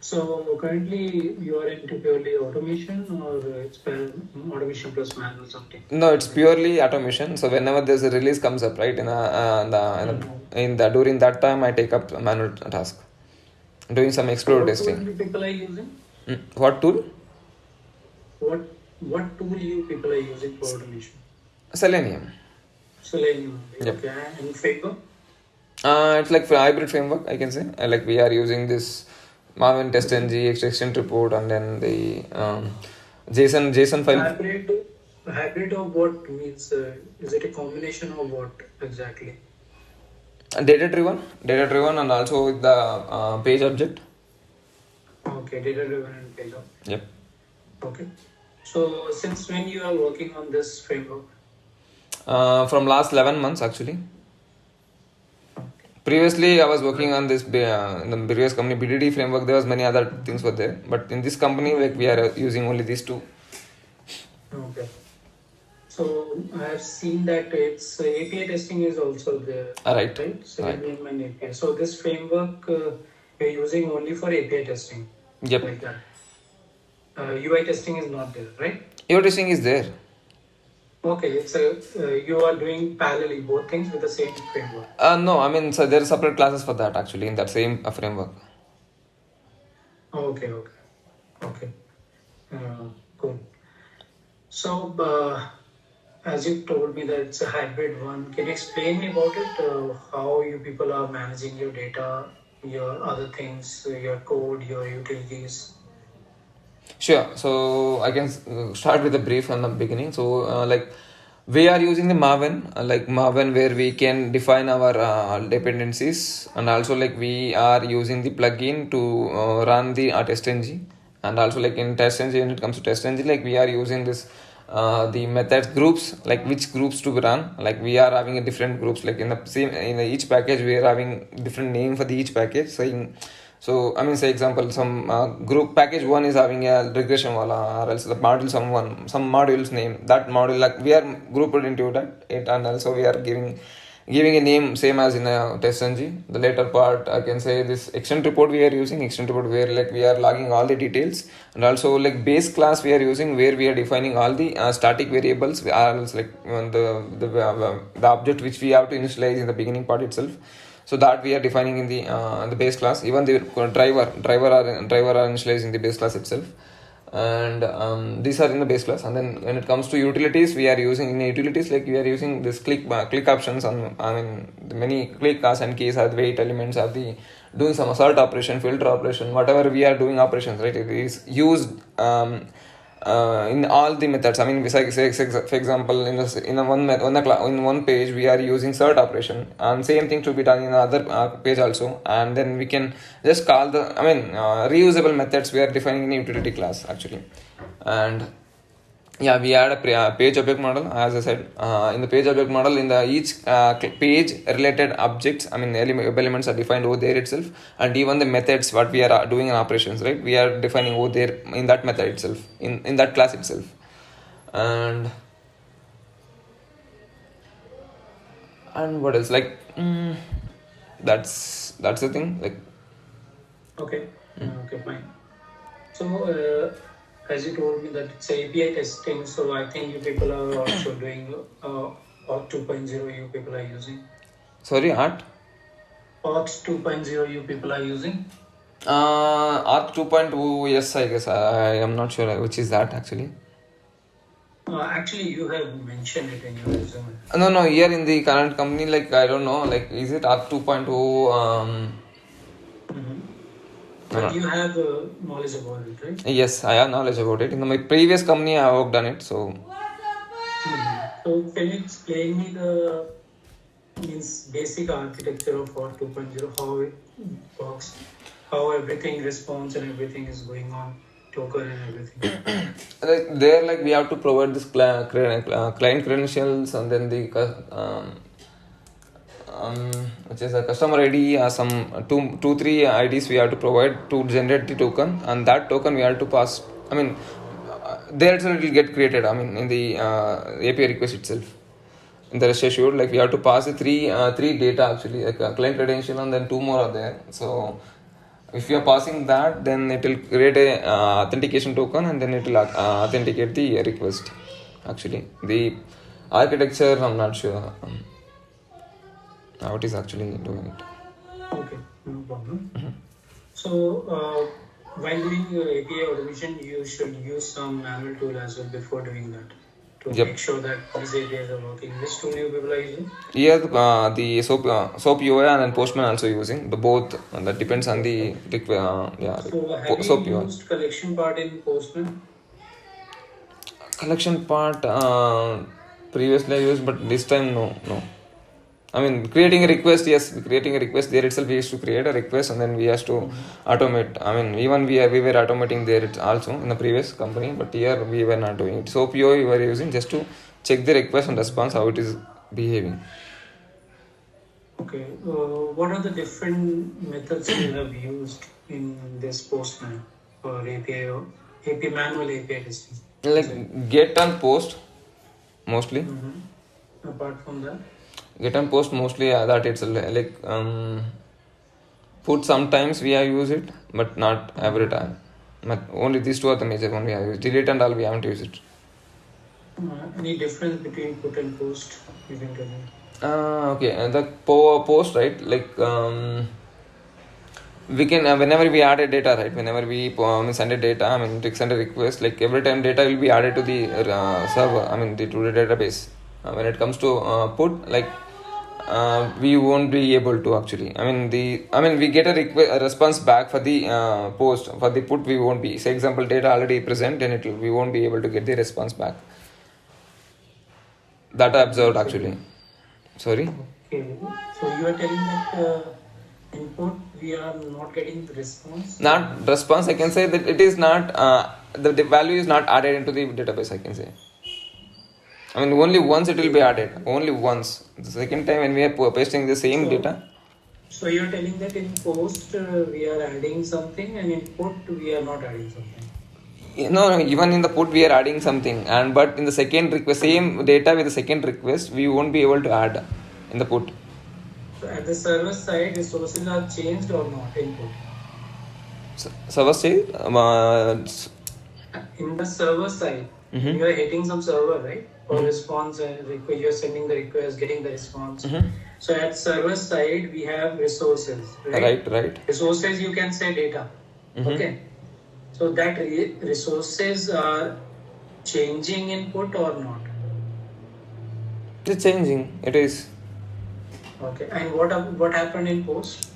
So currently you are into purely automation, or it's automation plus manual something? No, it's purely automation. So whenever there's a release comes up, right, in the during that time, I take up a manual task, doing some explore What tool testing. you people are using? What tool? What tool you people are using for automation? Selenium. Selenium. Yep. Okay. And framework? It's like for hybrid framework, I can say. Like we are using this Maven test ng extraction report, and then the JSON file. Hybrid of what means? Is it a combination of what exactly? Data driven, and also with the page object. Okay, data driven and page object. Yep. Okay. So since when you are working on this framework? From last 11 months actually. Previously, I was working on this in the previous company BDD framework. There was many other things were there, but in this company, like we are using only these two. Okay. So I have seen that it's API testing is also there. Right. Selenium and API. So this framework you're using only for API testing. Yep. Like that. UI testing is not there, right? UI testing is there. Okay, it's you are doing parallelly both things with the same framework. No, I mean, so there are separate classes for that actually in that same framework. Okay. Cool. So, as you told me that it's a hybrid one, can you explain me about it? How you people are managing your data, your other things, your code, your utilities? Sure. So I can start with a brief from the beginning. So like we are using the Maven, where we can define our dependencies, and also like we are using the plugin to run the testng, and also like in testng, when it comes to testng, like we are using this the methods groups, like which groups to run. Like we are having a different groups, like in the same each package we are having different name for the each package. So I mean, say example, some group package 1 is having a regression wala, or else the module some modules name, that module, like we are grouped into that it, and also we are giving a name same as in a testng. The later part, I can say this extent report we are using where like we are logging all the details, and also like base class we are using where we are defining all the static variables, or else like the object which we have to initialize in the beginning part itself. So that we are defining in the base class. Even the driver are initialized in the base class itself, and these are in the base class. And then when it comes to utilities, we are using in utilities, like we are using this click options on, I mean, the many click as and keys are the wait elements, are the doing some assert operation, filter operation, whatever we are doing operations, right? It is used in all the methods. I mean, for example, in one page we are using cert operation, and same thing to be done in another page also. And then we can just call the, I mean, reusable methods we are defining in utility class actually. And yeah, we add a page object model, as I said. In the page object model, in the each page related objects, I mean, elements are defined over there itself, and even the methods what we are doing in operations, right? We are defining over there in that method itself, in that class itself. And what else? Like that's the thing. Like okay, fine. So. As you told me that it's API testing, so I think you people are also doing OAuth 2.0 you people are using. Sorry, Art? OAuth 2.0 you people are using? OAuth 2.0, yes, I guess. I am not sure which is that actually. Actually, you have mentioned it in your resume. No, here in the current company, like, I don't know, like, is it OAuth 2.0? But you have knowledge about it, right? Yes, I have knowledge about it. In my previous company, I worked on it, so. So, can you explain me the basic architecture of OAuth 2.0, how it works, how everything responds and everything is going on, token and everything? Like we have to provide this client credentials, and then the which is a customer ID, some two three IDs we have to provide to generate the token, and that token we have to pass. I mean, there itself it will get created. I mean, in the API request itself, in the rest assured, like we have to pass the three data actually, like a client credential, and then two more are there. So If you are passing that, then it will create a authentication token, and then it will authenticate the request. Actually, the architecture, I'm not sure how it is actually doing it. Okay, no problem. So, while doing API automation, you should use some manual tool as well before doing that to Yep. make sure that these APIs are working. Which tool you people are using? Here, the SOAP UI and then Postman also using the both. That depends on the yeah. So, have SOAP you UI. used collection part in Postman? Collection part previously I used, but this time no. I mean, creating a request, yes, creating a request there itself. We used to create a request and then we have to automate. I mean, even we were automating there also in the previous company, but here we were not doing it. So PO we were using just to check the request and response how it is behaving. Okay. What are the different methods you have used in this Postman for API manual API testing? Like get and post mostly. Apart from that. Get and post mostly that it's like put sometimes we have used it, but not every time. But only these two are the major one we have used. Delete and all we haven't used it. Any difference between put and post? You can tell me. Okay, and the post, right? Like we can whenever we add a data, right? Whenever we send a data, I mean to send a request, like every time data will be added to the server. I mean to the database. When it comes to put, like we won't be able to actually. I mean we get a response back for the post. For the put, we won't be. Say example, data already present, and we won't be able to get the response back. That I observed actually. Sorry. Okay, so you are telling that input we are not getting the response. Not response. I can say that it is not. The value is not added into the database. I can say. I mean, only once it will be added. Only once. The second time when we are pasting the same data. So you are telling that in post we are adding something, and in put we are not adding something. No, even in the put we are adding something, and but in the second request, same data with the second request, we won't be able to add in the put. So at the server side, resources are changed or not in put? Server side. In the server side, you are hitting some server, right? For response, you are sending the request, getting the response. So at server side, we have resources, right? Right. Resources, you can say data. Okay. So that resources are changing input or not? It's changing. It is. Okay. And what happened in post?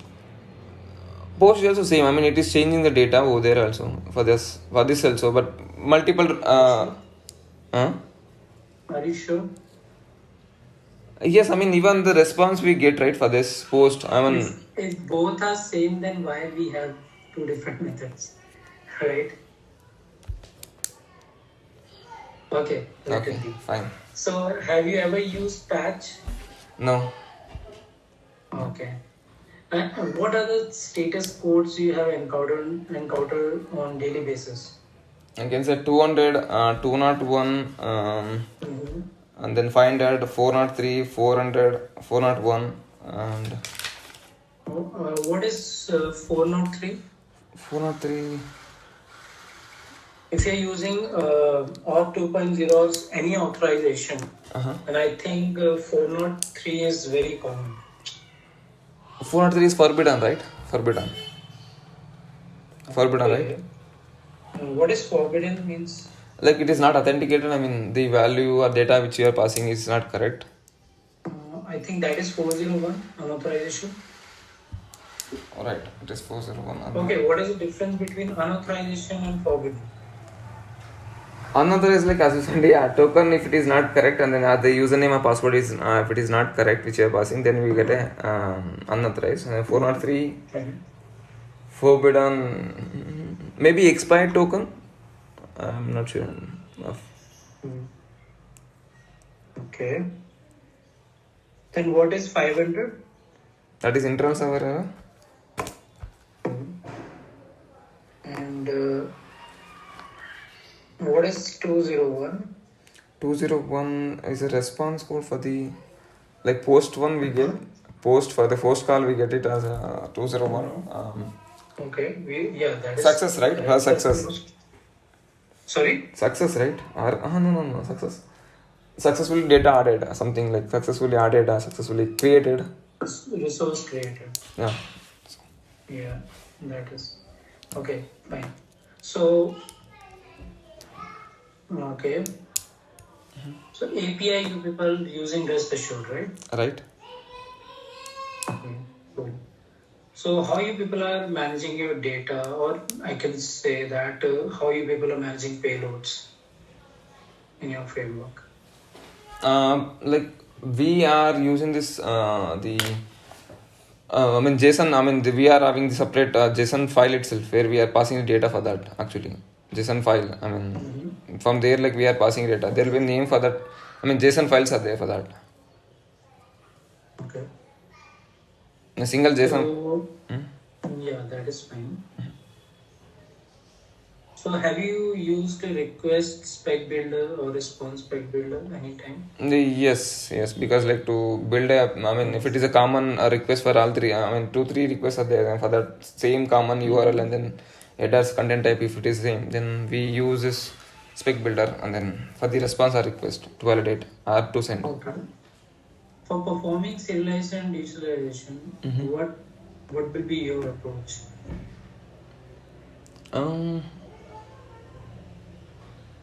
Post is also same. I mean, it is changing the data over there also for this also, but multiple. Are you sure? Yes, I mean even the response we get right for this post. I mean, if both are same, then why we have two different methods, right? Okay. Okay, fine. So, have you ever used patch? No. Okay. And what are the status codes you have encountered on daily basis? I can say 200, 201, and then 500, 403, 400, 401, and. What is 403? 403. If you're using OAuth 2.0 or any authorization, and I think 403 is very common. 403 is forbidden, right? Forbidden, right? What is forbidden means? Like it is not authenticated. I mean, the value or data which you are passing is not correct. I think that is 401 unauthorization. Alright, it is 401. Okay, what is the difference between unauthorization and forbidden? Unauthorized, like as you said, yeah, token if it is not correct, and then the username or password is if it is not correct which you are passing, then we get a unauthorized. 403 forbidden, maybe expired token. I'm not sure. Okay. Then what is 500? That is internal server error. And what is 201? 201 is a response code for the, like post one we get, post for the post call we get it as a 201. Okay. That is Success, right? correct. Success. Sorry? Success, right? Or no. Success. Successfully data added, something like successfully added, successfully created. Resource created. Yeah. Yeah, that is. Okay, fine. So, okay. So API you people using REST assured, right? Right. Okay, cool. So how you people are managing your data, or I can say that how you people are managing payloads in your framework? Like we are using this I mean JSON. I mean we are having the separate JSON file itself where we are passing the data for that. Actually, JSON file. I mean from there like we are passing data. There will be a name for that. I mean JSON files are there for that. Okay. A single JSON. So, yeah, that is fine. So have you used a request spec builder or response spec builder anytime? Yes, because like to build a, I mean, if it is a common request for all three, I mean, 2, 3 requests are there, and for that same common URL and then headers content type, if it is same, then we use this spec builder and then for the response or request to validate or to send. Okay. For performing serialization and digitalization, what will be your approach?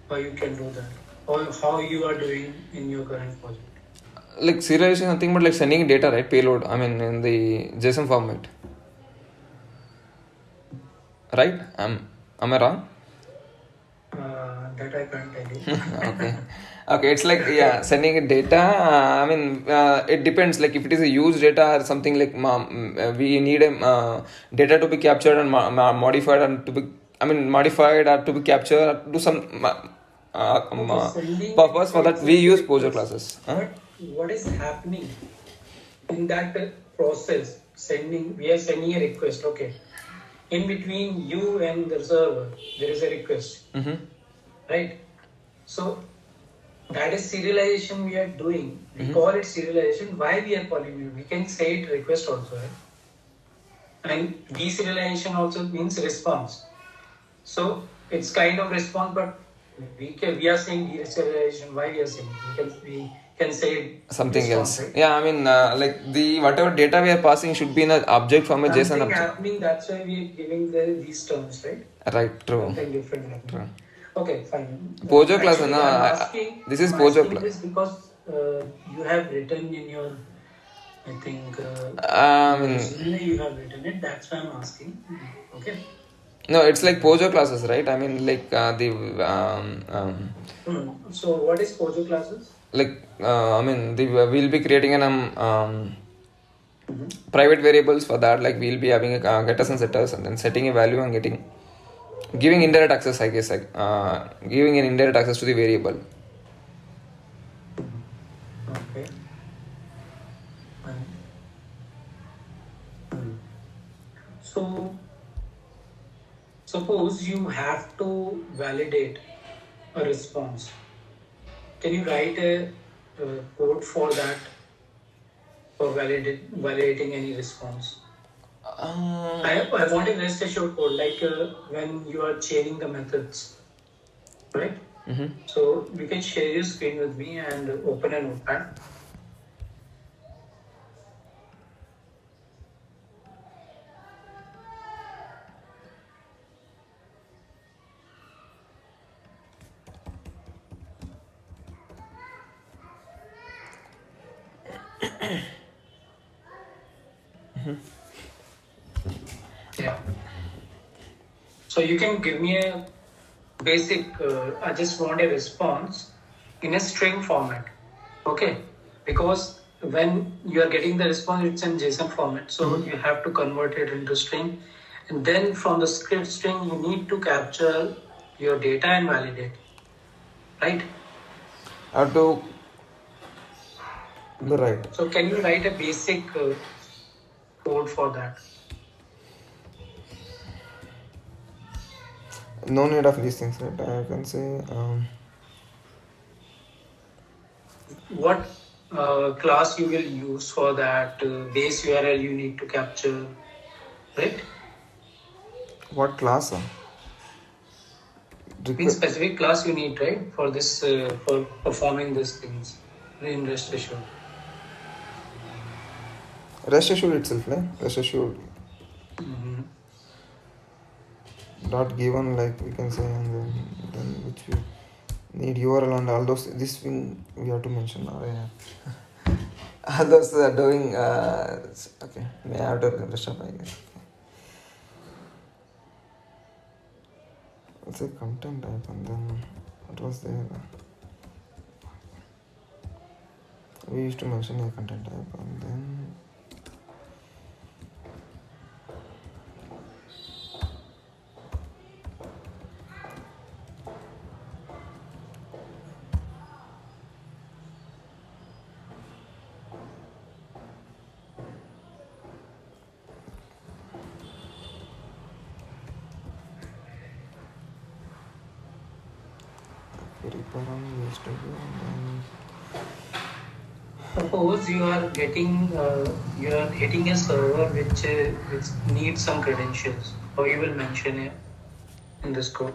How you can do that, or how you are doing in your current project? Like serialization is nothing but like sending data, right? Payload, I mean, in the JSON format. Right? Am I wrong? That I can't tell you. Okay, it's like sending data. I mean, it depends. Like if it is a huge data or something like we need a data to be captured and modified and to be. I mean, modified or to be captured do some purpose for that. We use POJO classes. What is happening in that process? We are sending a request. Okay. In between you and the server, there is a request. Right? So that is serialization we are doing. We call it serialization. Why we are calling it? We can say it request also. Right? And deserialization also means response. So it's kind of response, but we are saying deserialization. Why we are saying? We can say something response, else. right? Yeah, I mean, like the whatever data we are passing should be in an object from a JSON object. Happening. That's why we are giving these terms, right? Right. True. Something different. True. Okay, fine. POJO class, this is POJO class. This because you have written in your, I think, you have written it. That's why I'm asking. Okay. No, it's like POJO classes, right? I mean, like So what is POJO classes? Like I mean, we'll be creating an private variables for that. Like we'll be having a getters and setters, and then setting a value and giving indirect access. I guess like giving an indirect access to the variable. Okay. So suppose you have to validate a response. Can you write a code for that, for validating any response? I want a rest assured code, like when you are chaining the methods, right? So you can share your screen with me and open a notepad. Yeah. So you can give me a basic, I just want a response in a string format. Okay. Because when you are getting the response, it's in JSON format. So you have to convert it into string. And then from the script string, you need to capture your data and validate. Right? How to... Right. So can you write a basic code for that? No need of these things, right? I can say... What class you will use for that base URL you need to capture, right? What class? In specific class you need, right, for this for performing these things in rest assured. Rest assured itself, like rest assured. Dot given, like we can say, and then which we need URL and all those. This thing we have to mention now. Yeah. All those are doing. Okay, may I have to rest up, I guess. It's a content type, and then what was there? We used to mention a content type, and then we used to do, and then Suppose you are hitting a server which needs some credentials, or you will mention it in this code.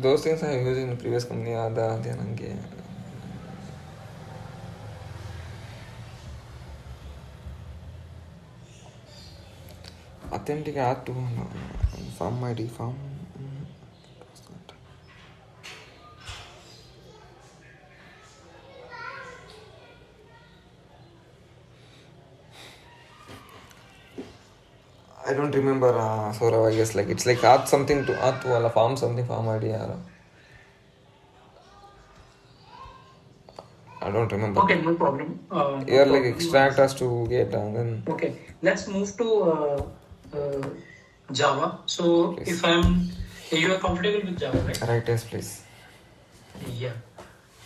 those things I used in the previous company. Authentic add to farm ID farm. I don't remember Saurav, I guess like it's like add something to add to farm something farm ID. I don't remember. Okay, no problem. You're like extract us to get and then. Okay, let's move to Java. So if you are comfortable with Java, right? Right, yes, please. Yeah.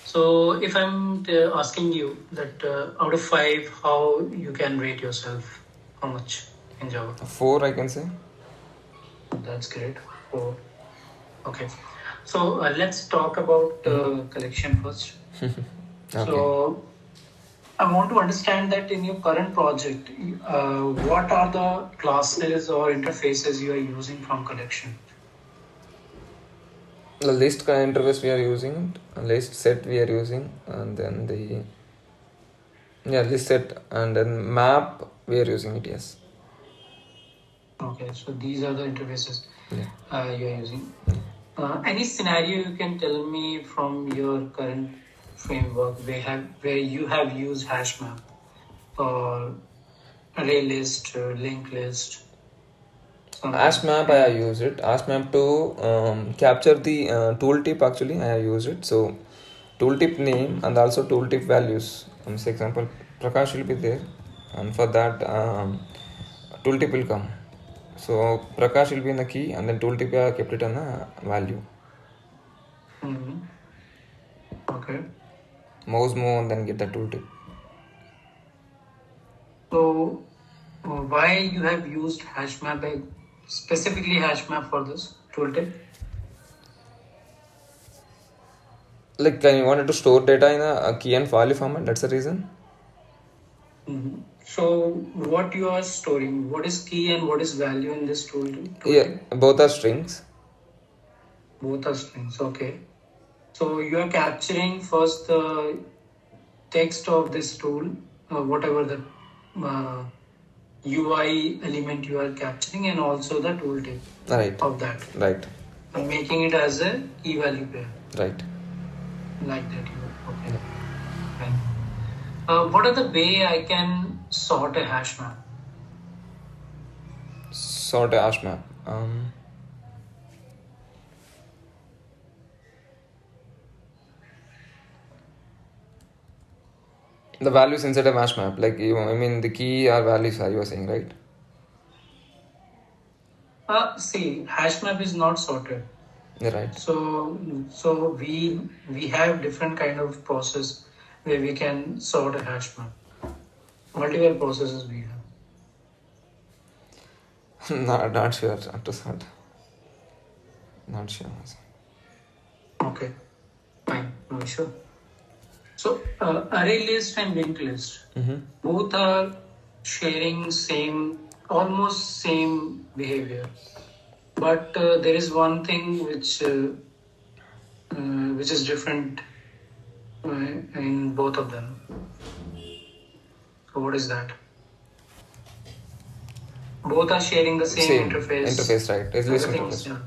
So if I'm asking you that out of 5, how you can rate yourself? How much in Java? 4, I can say. That's great. 4. Okay. So let's talk about collection first. Okay. So I want to understand that in your current project, what are the classes or interfaces you are using from collection? The list interface we are using, list set we are using, and then the list set, and then map we are using it. Yes. Okay, so these are the interfaces you are using. Any scenario you can tell me from your current framework where you have used hash map or array list, linked list? Hash map I have used it. Hash map to capture the tooltip, actually I have used it. So tooltip name and also tooltip values. For example, Prakash will be there, and for that tooltip will come. So Prakash will be in the key, and then tooltip I kept it on a value. Okay. Mouse move and then get the tooltip. So why you have used hash map, specifically hash map for this tooltip? Like I wanted to store data in a key and value format. That's the reason. So what you are storing? What is key and what is value in this tooltip? Yeah, both are strings. Both are strings. Okay. So you are capturing first the text of this tool, whatever the UI element you are capturing, and also the tooltip of that. Right. And making it as a key value pair. Right. Like that. Okay. Right. What are the way I can sort a hash map? Sort a hash map. The values inside a hash map, like the key or values you are saying, right? See, hash map is not sorted. Right. So we have different kind of process where we can sort a hash map. Multiple processes we have. Not sure. Not to start. Not sure. Okay, fine, no issue. So array list and linked list, both are sharing almost same behavior, but there is one thing which is different in both of them. So what is that? Both are sharing the same interface. Interface, right? It's list interface. Yeah.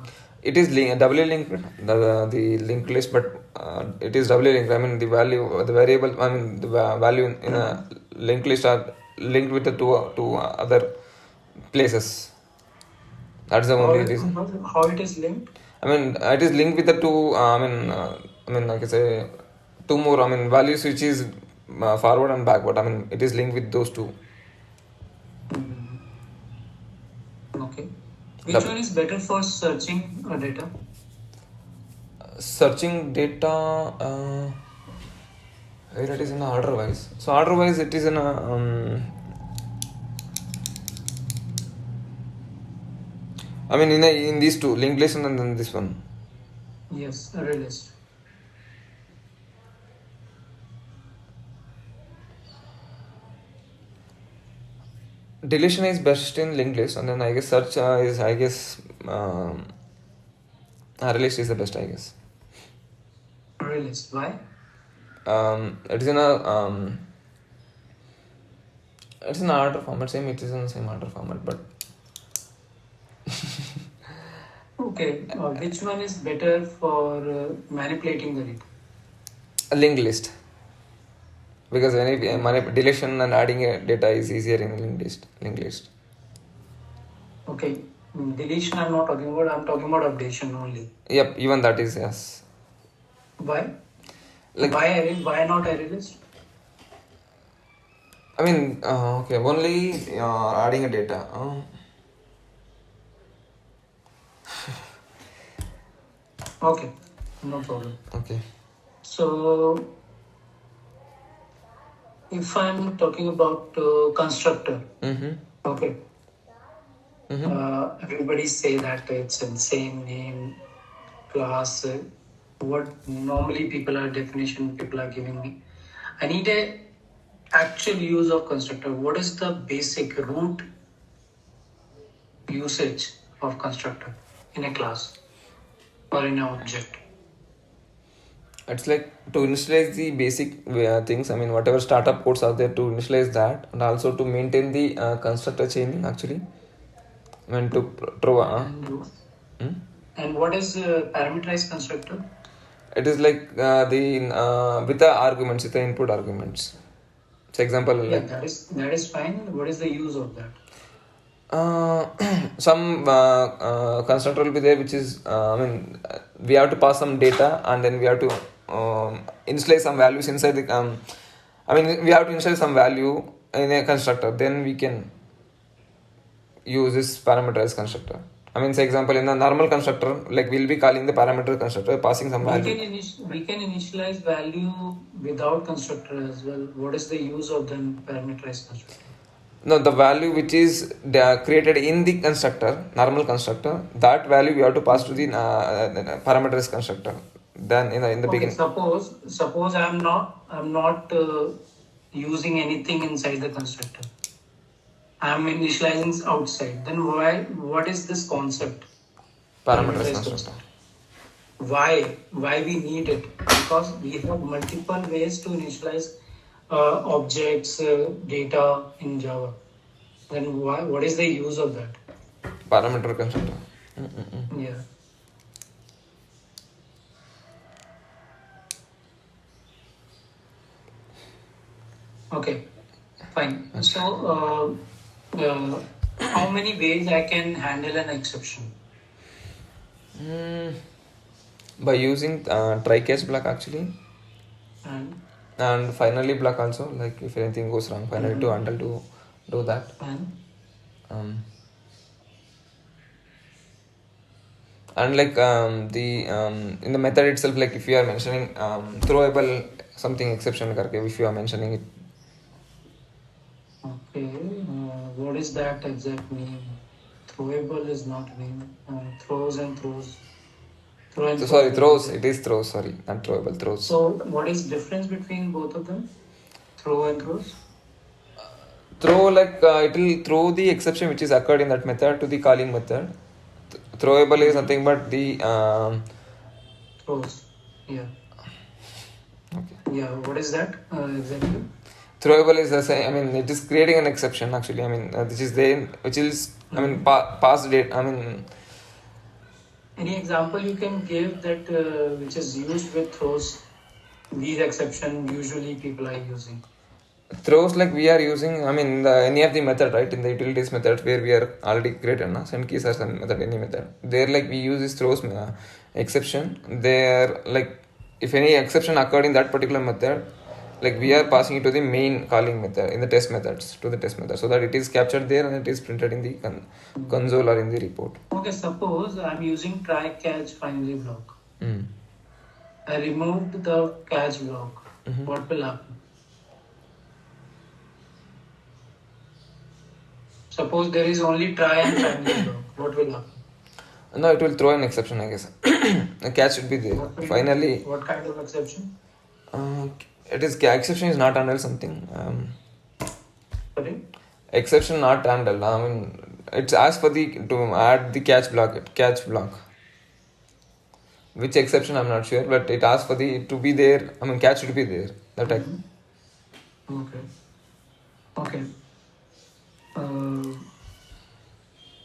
It is doubly linked, the linked list, but it is doubly linked. I mean, the variable, I mean, the value in a linked list are linked with the two other places. That's the only reason. How it is linked? I mean, it is linked with the two. Like I say, two more. I mean, values which is forward and backward. I mean, it is linked with those two. Okay. Which one is better for searching data? Searching data, where it is in order wise. So order wise, it is in a. I mean, in these two, linked list and then this one. Yes, array list. Deletion is best in linked list, and then I guess search is, I guess, array list is the best, I guess. Array list. Why? It is in a it's in order format. It is in the same order format, but okay. Which one is better for manipulating the data? A linked list, because deletion and adding data is easier in a linked list. Okay. Deletion I'm not talking about. I'm talking about updation only. Yep, even that is, yes. Why? Why not array list? I mean, okay, only adding a data. Okay, no problem. Okay. So, if I'm talking about constructor, okay. Everybody say that it's in same name, class. What normally people are giving me. I need a actual use of constructor. What is the basic root usage of constructor in a class or in an object? It's like to initialize the basic things. I mean, whatever startup codes are there, to initialize that, and also to maintain the constructor chaining, actually. I mean, to And what is parameterized constructor? It is like with the arguments, with the input arguments. For example, yeah, that is fine. What is the use of that? Some constructor will be there, which is we have to pass some data, and then we have to initialize some values inside the we have to initialize some value in a constructor, then we can use this parameterized constructor. I mean, for example, in a normal constructor, like we'll be calling the parameter constructor, passing some value. We can initialize value without constructor as well. What is the use of the parameterized constructor? No, the value which is created in the constructor, normal constructor, that value we have to pass to the parameterized constructor. Then in the beginning. Suppose I'm not using anything inside the constructor. I'm initializing outside. Then what is this concept? Parameterized constructor. Why we need it? Because we have multiple ways to initialize objects, data in Java. Then what is the use of that? Parameter constructor. Yeah. Okay, fine. So, how many ways I can handle an exception? By using try-catch block, actually. And finally block also, like if anything goes wrong, finally to handle to do that. And like in the method itself, like if you are mentioning throwable something exception karke, if you are mentioning it. Okay, what is that exact meaning? throwable is not name. Throws and throws. Throw and So sorry, throwable. throws. It is throws. Sorry, not throwable. Throws. So what is difference between both of them? Throw and throws? Throw, like it will throw the exception which is occurred in that method to the calling method. Throwable is nothing but the throws. Yeah. Okay. Yeah. What is that exactly? Throwable is the same. I mean, it is creating an exception actually. I mean, this is the which is I mean past date. I mean, any example you can give that which is used with throws? These exception usually people are using. Throws, like we are using, I mean, any of the method, right? In the utilities method where we are already created, na? Send keys or some method, any method. There, like we use this throws exception. There, like if any exception occurred in that particular method, like we are passing it to the main calling method in the test methods, to the test method, so that it is captured there and it is printed in the console or in the report. Okay, suppose I'm using try catch finally block. I removed the catch block. What will happen? Suppose there is only try and finally block. What will happen? No, it will throw an exception, I guess. A catch should be there. Finally. What kind of exception? It is exception is not handled something. Sorry? Exception not handled. I mean, it's asked for the to add the catch block. Which exception I'm not sure, but it asks for the to be there. I mean, catch should be there. That Okay. Okay.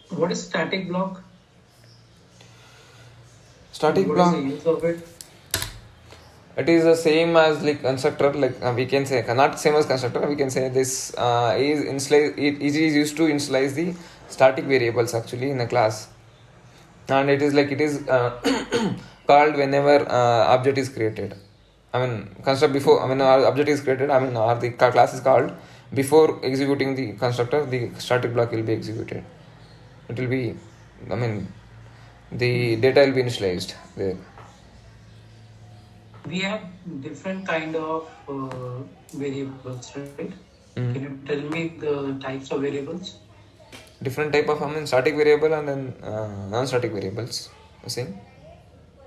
What is static block? Static what block. What is the use of it? It is the same as like constructor. Like we can say not same as constructor. We can say this is initialize. It is used to initialize the static variables actually in a class, and it is like it is called whenever object is created. I mean, construct before. I mean, our object is created. I mean, or the class is called before executing the constructor. The static block will be executed. It will be. I mean, the data will be initialized there. We have different kind of variables, right? Can you tell me the types of variables? Different type of static variable and then non-static variables. You see?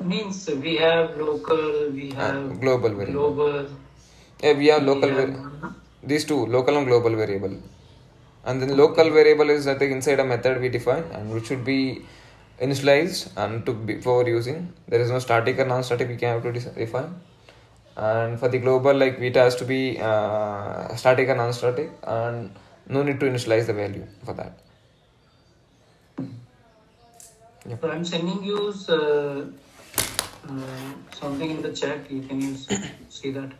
Means we have local, we have global variable. Global. Yeah, we have local. These two, local and global variable. And then local variable is I think inside a method we define and which should be initialized and to before using. There is no static or non-static we can have to define. And for the global, like it has to be static and non-static, and no need to initialize the value for that. Yep. So I'm sending you something in the chat. You can use see that.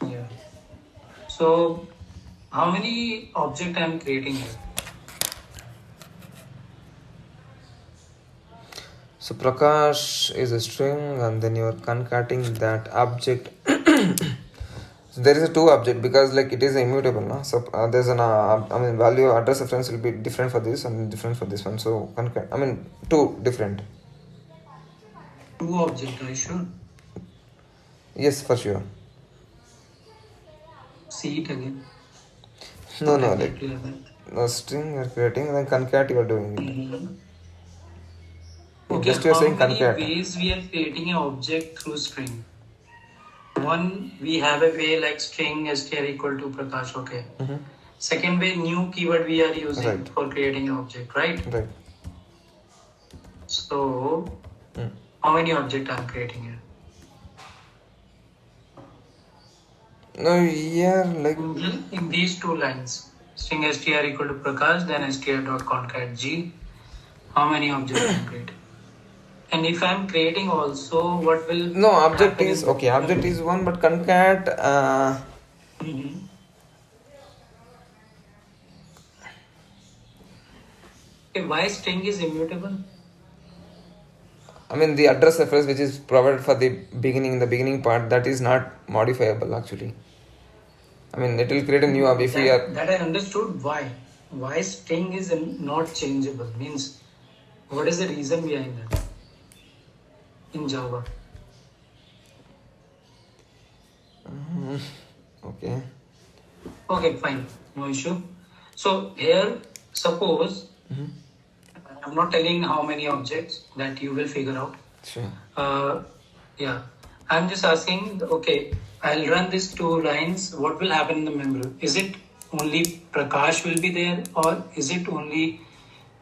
Yeah. So how many object I'm creating here? So Prakash is a string and then you are concatenating that object. So there is a two object because like it is immutable, no? So there's an value address reference will be different for this and different for this one. So two different. Two object, are you sure? Yes, for sure. See it again. No, like no string you are creating and then concat you are doing it. Okay, just you are saying concat. How many ways we are creating an object through string? One, we have a way like string str equal to Prakash, okay. Second way, new keyword we are using for creating an object, right? Right. So, how many objects I am creating here? No, yeah, like in these two lines, string str equal to Prakash, then str.concat g. How many objects I am creating? And if I am creating also, what will no object is okay. Object is one, but concat. Okay, why string is immutable? I mean the address reference which is provided for the beginning part, that is not modifiable actually. I mean it will create a new object. That I understood why. Why string is not changeable means what is the reason behind that in Java? Okay. Okay, fine, no issue. So here Suppose I'm not telling how many objects that you will figure out. Sure. Yeah, I'm just asking. Okay, I'll run these 2 lines. What will happen in the memory? Is it only Prakash will be there, or is it only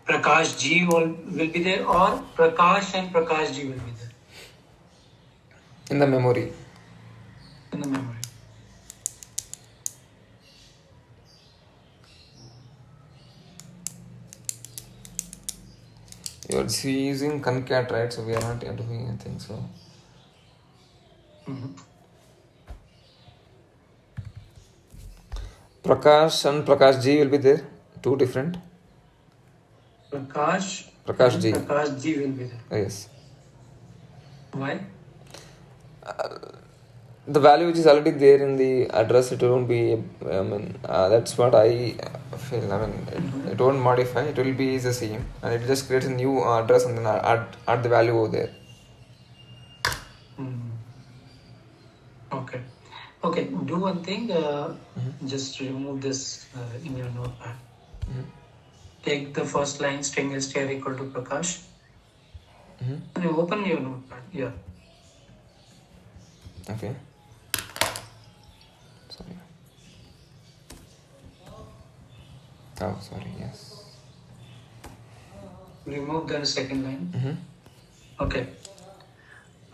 Prakash G will be there, or Prakash and Prakash G will be there In the memory. in the memory? You're using concat, right? So we are not doing anything. So Prakash and Prakash G will be there. 2 different. Prakash Prakash G. Prakash G will be there. Yes. Why? The value which is already there in the address, it won't be. I mean, that's what I feel. I mean, it won't modify. It will be the same, and it just creates a new address and then add the value over there. Okay. Okay. Do one thing. Just remove this in your notepad. Take the first line string str equal to Prakash. And you open your notepad. Yeah. Okay. Sorry. Oh, sorry. Yes. Remove the second line. Okay.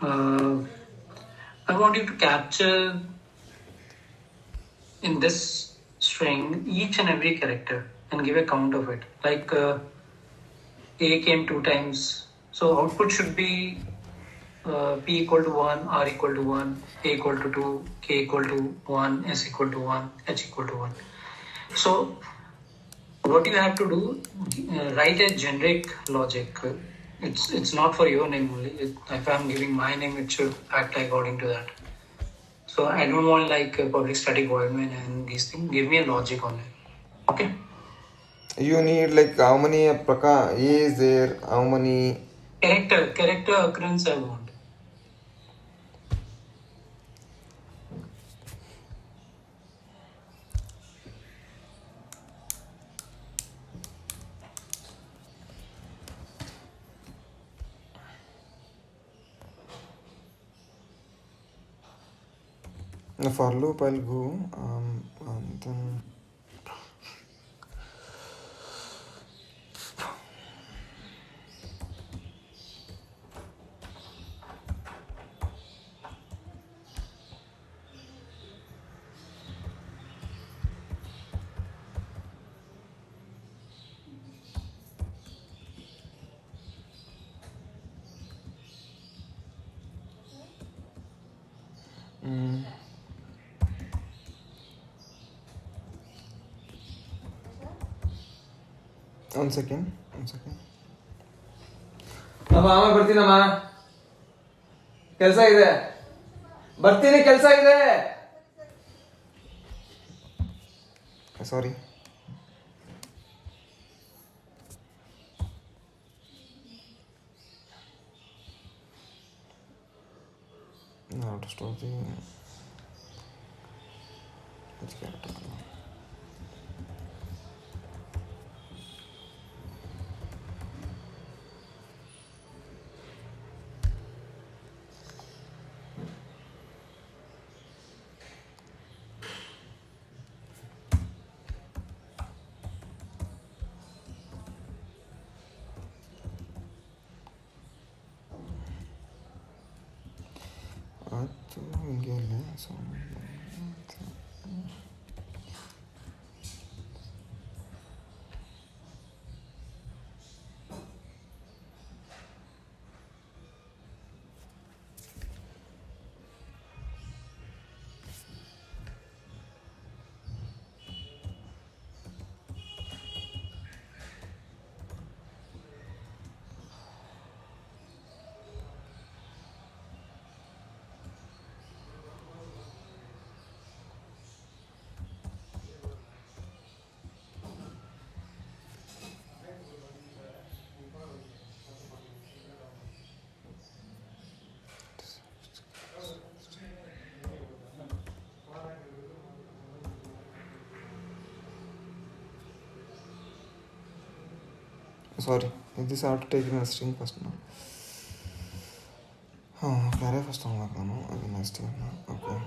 I want you to capture in this string each and every character and give a count of it. Like A came 2 times. So output should be P equal to 1, R equal to 1, A equal to 2, K equal to 1, S equal to 1, H equal to 1. So what you have to do, write a generic logic. It's not for your name only. If I'm giving my name, it should act according to that. So I don't want like a public static void main and these things. Give me a logic on it. Okay. You need like how many A is there? How many character occurrence I want. for loop? I'll go and then. One second. ಅಮ್ಮ ಬರ್ತೀನಮ್ಮ ಕೆಲಸ ಇದೆ ಬರ್ತೀನಿ ಕೆಲಸ ಇದೆ ಸಾರಿ now to store the which character ಅದು ಹಿಂಗೆ ಇಲ್ಲ so Sorry, this I have to take in a string first now. Oh, carry first on like no. Okay, next time. Okay.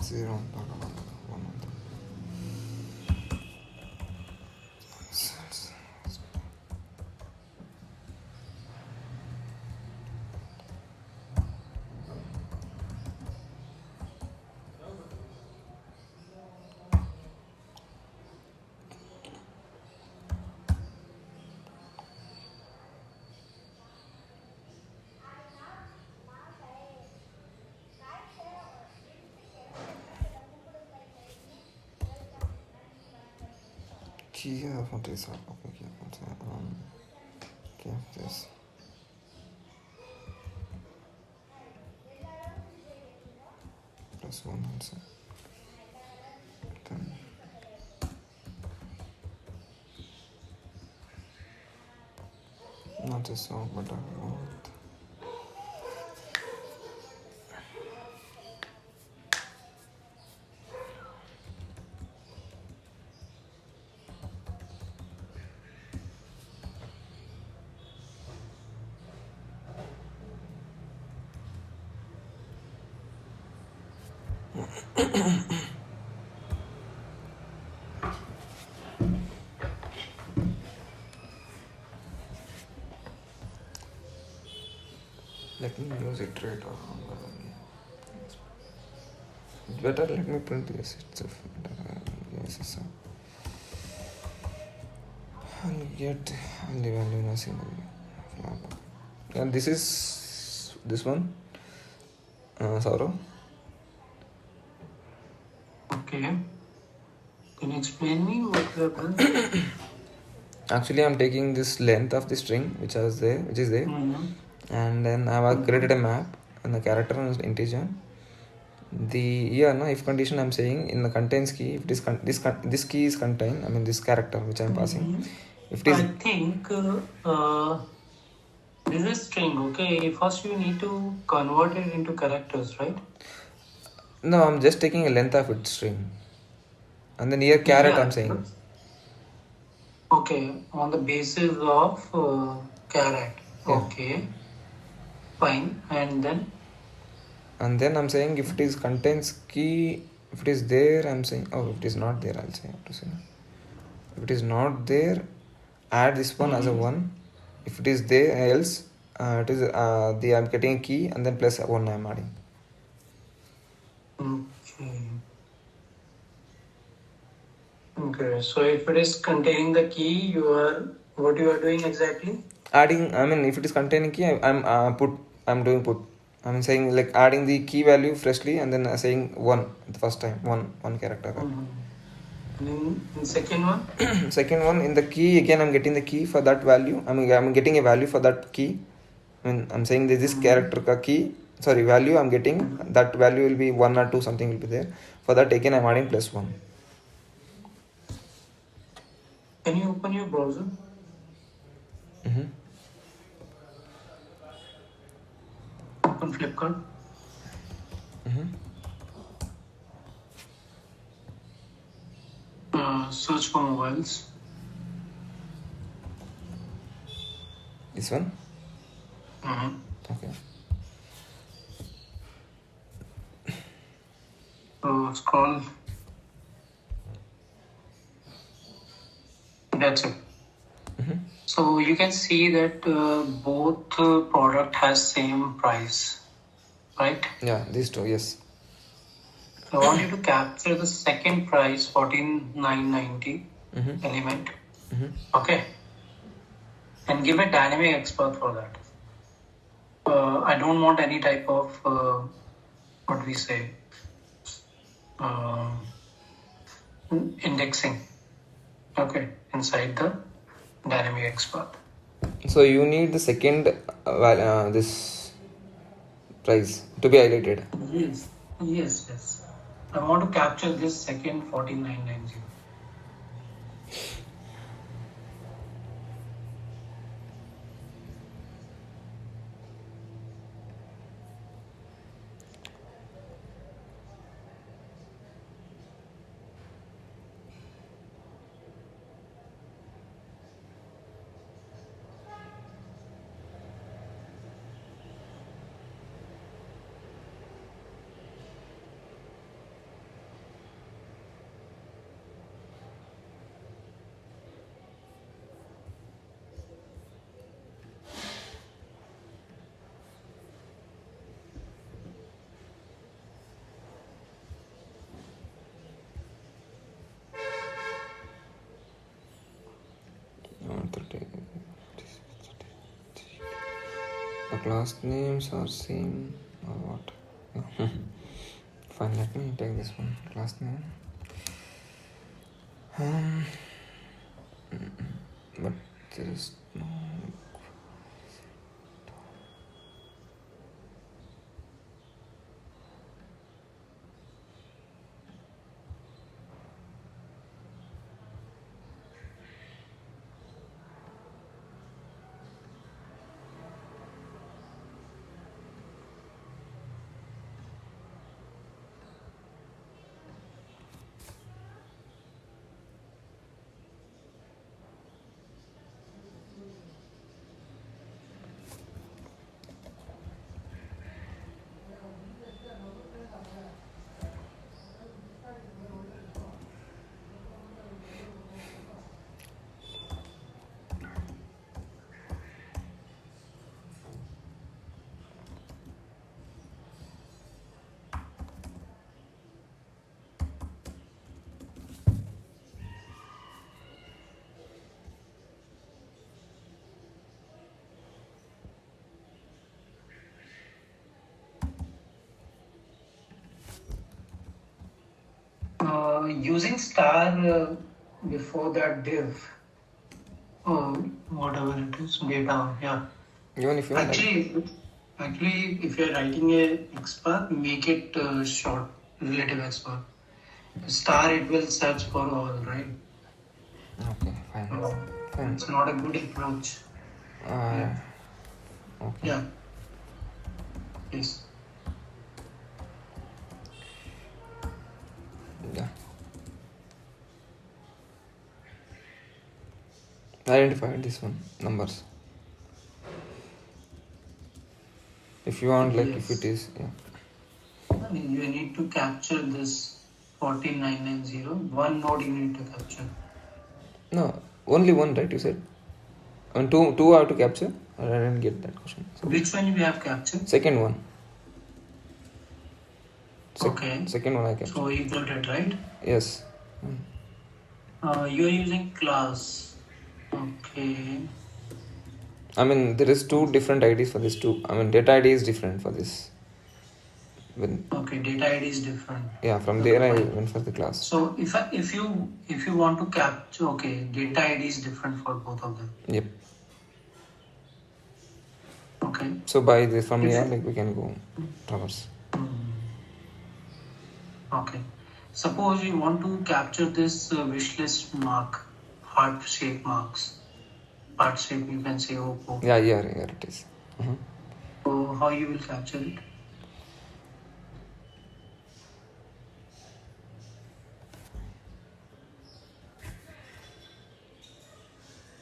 Zero. Kia for this. Okay, okay, this. Plus one answer. Then not just so, but let me use iterate or better. Let me print this itself. Yes, I'll get the value in a single. And this is this one. Saurav. Okay. Can you explain me what you have done? Actually, I'm taking this length of the string which is there, and then I have created a map and the character is integer. The if condition I'm saying in the contains key, if it is this key is contained, I mean this character which I'm passing. If it is, I think this is string. Okay, first you need to convert it into characters, right? No, I'm just taking a length of its string, and then here caret I'm saying. Okay, on the basis of caret. Yeah. Okay, fine, and then. And then I'm saying if it is contains key, if it is there, I'm saying, if it is not there, I'll say, I have to say. If it is not there, add this one as a 1. If it is there, else, it is I'm getting a key and then plus 1 I'm adding. Okay, so if it is containing the key, what you are doing exactly? Adding, I mean, if it is containing key, I'm doing put. I'm saying like adding the key value freshly and then saying 1 the first time, one character. And in second one? Second one, in the key, again I'm getting the key for that value. I mean, I'm getting a value for that key. I mean, I'm saying this character ka key, sorry, value I'm getting, that value will be 1 or 2, something will be there. For that again I'm adding +1. Can you open your browser? Open Flipkart. Search for mobiles. This one? Okay. Scroll. That's it. So you can see that both product has same price, right? Yeah, these two, yes. I want you to capture the second price, 14,990 element. Okay. And give a dynamic XPath for that. I don't want any type of what we say indexing. Okay, inside the dynamic XPath. So you need the second this price to be highlighted. Yes. I want to capture this second 14,990. The class names are same or what? Yeah. Fine, let me take this one. Class name. But there is no. Using star before that div, whatever it is, data, yeah. Even if you Actually, if you're writing a XPath, make it short, relative XPath. Star, it will search for all, right? Okay, fine. It's not a good approach. Yeah. Okay. Yeah. Yes. Yeah. Identify this one, numbers. If you want, like, if it is, yeah. You need to capture this 14990. One node you need to capture. No, only one, right? You said. And two are to capture. I didn't get that question. So which one we have captured? Second one. Okay. Second one I captured. So you got it, right? Yes. You are using class. Okay. I mean, there is two different IDs for this too. I mean, data ID is different for this. Okay, data ID is different. Yeah, from there I went for the class. So if you want to capture, okay, data ID is different for both of them. Yep. Okay. Okay. So by this from If- here, like we can go traverse. Okay. Suppose you want to capture this wish list mark, heart shape marks. Heart shape, you can say OPO. Yeah, here it is. So how you will capture it?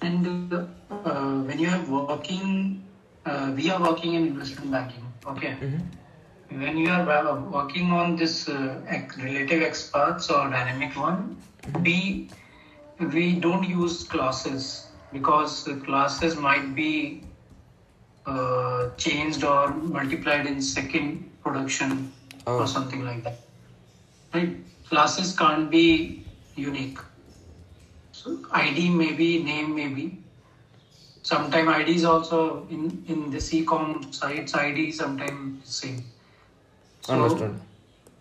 And when you are working, we are working in investment banking. Okay. When you are working on this relative experts or dynamic one, we don't use classes because the classes might be changed or multiplied in second production or something like that. Right? Classes can't be unique. So ID may be, name may be. Sometimes ID is also in the CCOM sites, ID sometimes same. So Understood.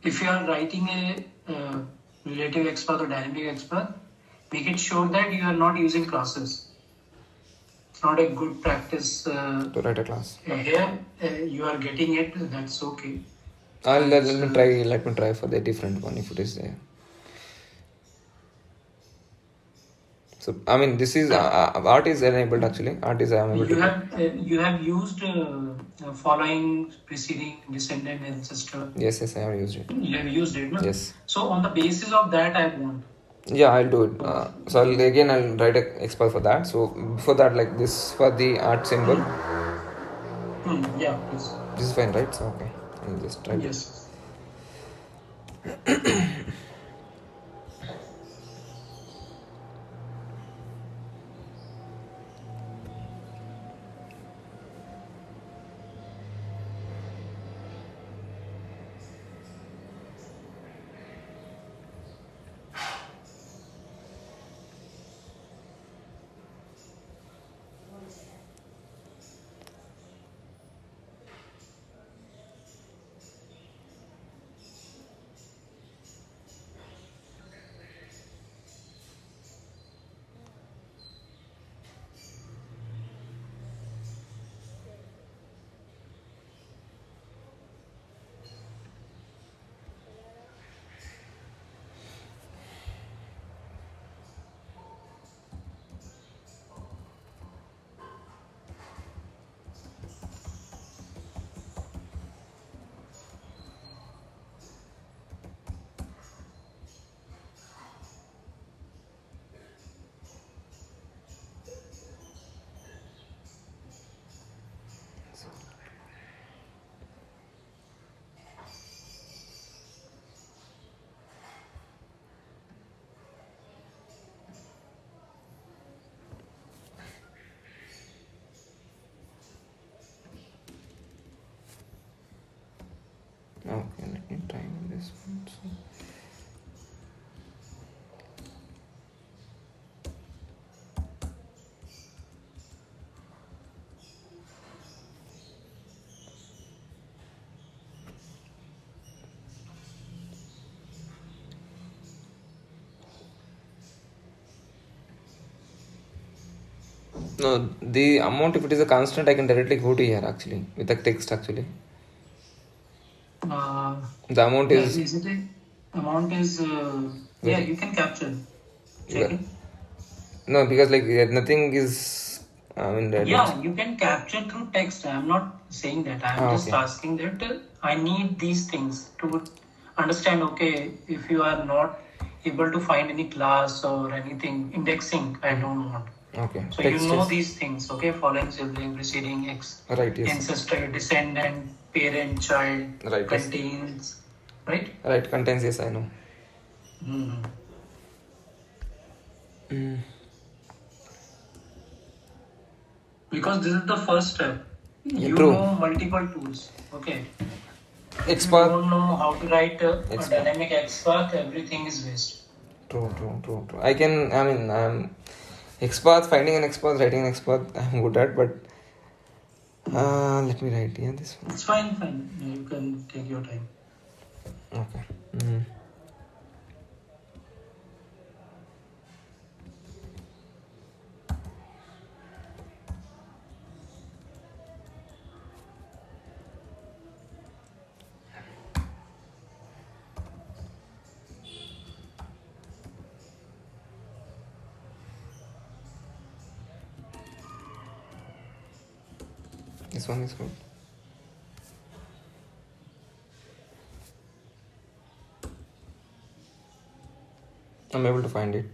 if you are writing a relative expert or dynamic expert, make it sure that you are not using classes. It's not a good practice. To write a class. Here you are getting it. That's okay. Let me try. Let me try for the different one if it is there. So I mean, this is art is enabled actually. Art is enabled. You have used following, preceding, descendant, ancestor. Yes, I have used it. You have used it, no? Yes. So on the basis of that, I want. Yeah, I'll do it. So I'll write a expert for that. So before that, like this for the art symbol. Yeah, please. This is fine, right? So okay, I'll just try. Yes. Okay, let me try this one. So. No, the amount, if it is a constant, I can directly go to here actually with the text actually. The amount is. Is it a amount is yeah, you can capture. Check it. No, because like nothing is. I mean, Yeah, you can capture through text. I'm not saying that. I'm just asking that I need these things to understand. Okay, if you are not able to find any class or anything indexing, I don't want. Okay. So text you know these things. Okay, following, sibling, preceding, right, yes. ancestor, descendant, parent, child, right, contains, right? Right, contains. Yes, I know. Because this is the first step. You True. know multiple tools. Okay. XPath. You don't know how to write a dynamic XPath, everything is waste. True. I mean, I'm XPath, finding an XPath, writing an XPath, I'm good at, but let me write here this one. It's fine. You can take your time. Okay. This one is good. I'm able to find it.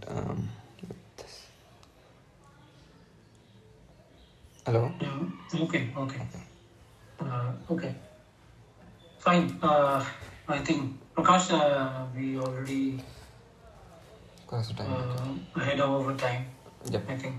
Hello? Okay. Okay. Fine. I think, Prakash, we already Cross the time. ahead of our time. Yep. I think.